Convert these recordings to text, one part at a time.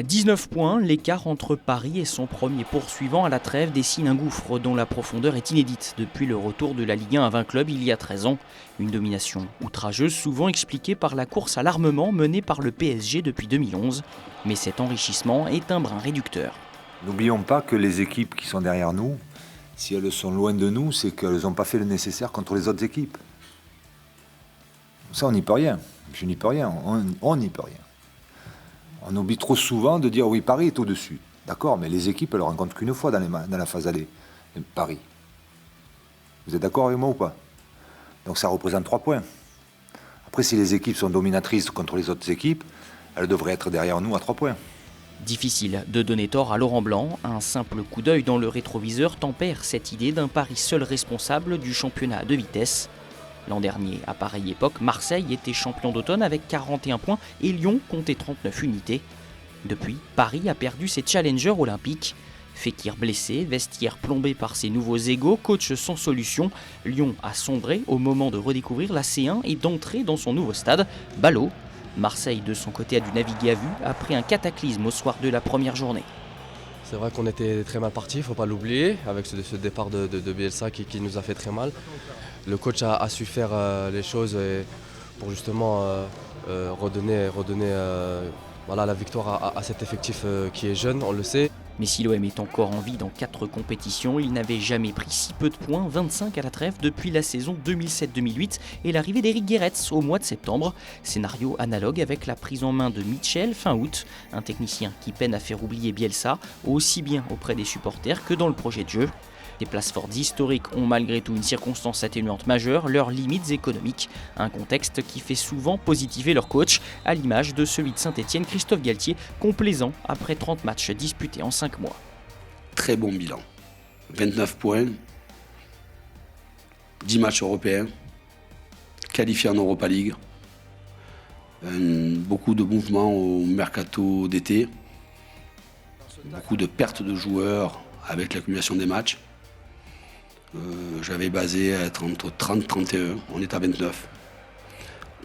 19 points, l'écart entre Paris et son premier poursuivant à la trêve dessine un gouffre dont la profondeur est inédite depuis le retour de la Ligue 1 à 20 clubs il y a 13 ans. Une domination outrageuse souvent expliquée par la course à l'armement menée par le PSG depuis 2011. Mais cet enrichissement est un brin réducteur. N'oublions pas que les équipes qui sont derrière nous, si elles sont loin de nous, c'est qu'elles n'ont pas fait le nécessaire contre les autres équipes. Ça, on n'y peut rien. Je n'y peux rien. On n'y peut rien. On oublie trop souvent de dire oui, Paris est au-dessus. D'accord, mais les équipes, elles ne rencontrent qu'une fois dans la phase aller. Paris. Vous êtes d'accord avec moi ou pas? Donc ça représente 3 points. Après, si les équipes sont dominatrices contre les autres équipes, elles devraient être derrière nous à 3 points. Difficile de donner tort à Laurent Blanc. Un simple coup d'œil dans le rétroviseur tempère cette idée d'un Paris seul responsable du championnat de vitesse. L'an dernier, à pareille époque, Marseille était champion d'automne avec 41 points et Lyon comptait 39 unités. Depuis, Paris a perdu ses challengers olympiques. Fekir blessé, vestiaire plombé par ses nouveaux égos, coach sans solution, Lyon a sombré au moment de redécouvrir la C1 et d'entrer dans son nouveau stade, Ballot. Marseille, de son côté, a dû naviguer à vue après un cataclysme au soir de la première journée. C'est vrai qu'on était très mal parti, il ne faut pas l'oublier, avec ce départ de Bielsa qui nous a fait très mal. Le coach a su faire les choses pour justement redonner la victoire à cet effectif qui est jeune, on le sait. Mais si l'OM est encore en vie dans 4 compétitions, il n'avait jamais pris si peu de points, 25 à la trêve, depuis la saison 2007-2008 et l'arrivée d'Éric Guéretz au mois de septembre. Scénario analogue avec la prise en main de Mitchell fin août, un technicien qui peine à faire oublier Bielsa, aussi bien auprès des supporters que dans le projet de jeu. Des places fortes historiques ont malgré tout une circonstance atténuante majeure, leurs limites économiques. Un contexte qui fait souvent positiver leur coach, à l'image de celui de Saint-Etienne, Christophe Galtier, complaisant après 30 matchs disputés en 5 mois. Très bon bilan. 29 points, 10 matchs européens, qualifiés en Europa League, beaucoup de mouvements au mercato d'été, beaucoup de pertes de joueurs avec l'accumulation des matchs. J'avais basé à être entre 30 et 31, on est à 29.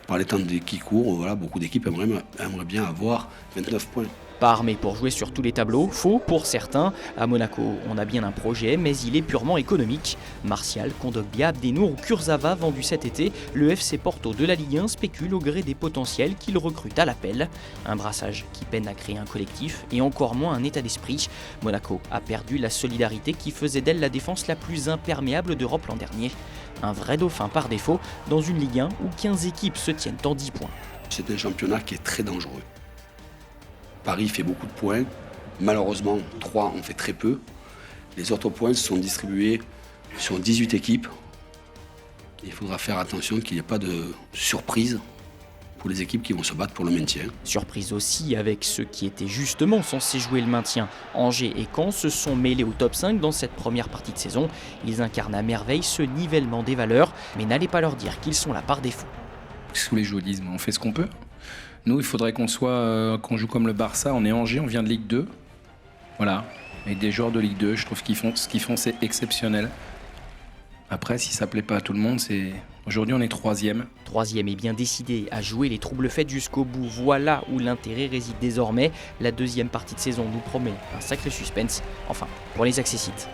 Par les temps qui courent, voilà, beaucoup d'équipes aimeraient bien avoir 29 points. Pas armé pour jouer sur tous les tableaux, faux pour certains. À Monaco, on a bien un projet, mais il est purement économique. Martial, Kondogbia, Abdenour ou Kurzawa vendus cet été, le FC Porto de la Ligue 1 spécule au gré des potentiels qu'il recrute à l'appel. Un brassage qui peine à créer un collectif et encore moins un état d'esprit. Monaco a perdu la solidarité qui faisait d'elle la défense la plus imperméable d'Europe l'an dernier. Un vrai dauphin par défaut dans une Ligue 1 où 15 équipes se tiennent en 10 points. C'est un championnat qui est très dangereux. Paris fait beaucoup de points. Malheureusement, 3 ont fait très peu. Les autres points se sont distribués sur 18 équipes. Il faudra faire attention qu'il n'y ait pas de surprise pour les équipes qui vont se battre pour le maintien. Surprise aussi avec ceux qui étaient justement censés jouer le maintien. Angers et Caen se sont mêlés au top 5 dans cette première partie de saison. Ils incarnent à merveille ce nivellement des valeurs, mais n'allez pas leur dire qu'ils sont là par défaut. Sous les joualismes, on fait ce qu'on peut. Nous, il faudrait qu'on joue comme le Barça. On est Angers, on vient de Ligue 2. Voilà, avec des joueurs de Ligue 2, je trouve ce qu'ils font, c'est exceptionnel. Après, si ça plaît pas à tout le monde, aujourd'hui on est 3e. 3e est bien décidé à jouer les troubles faits jusqu'au bout. Voilà où l'intérêt réside désormais. La deuxième partie de saison nous promet un sacré suspense. Enfin, pour les accessites.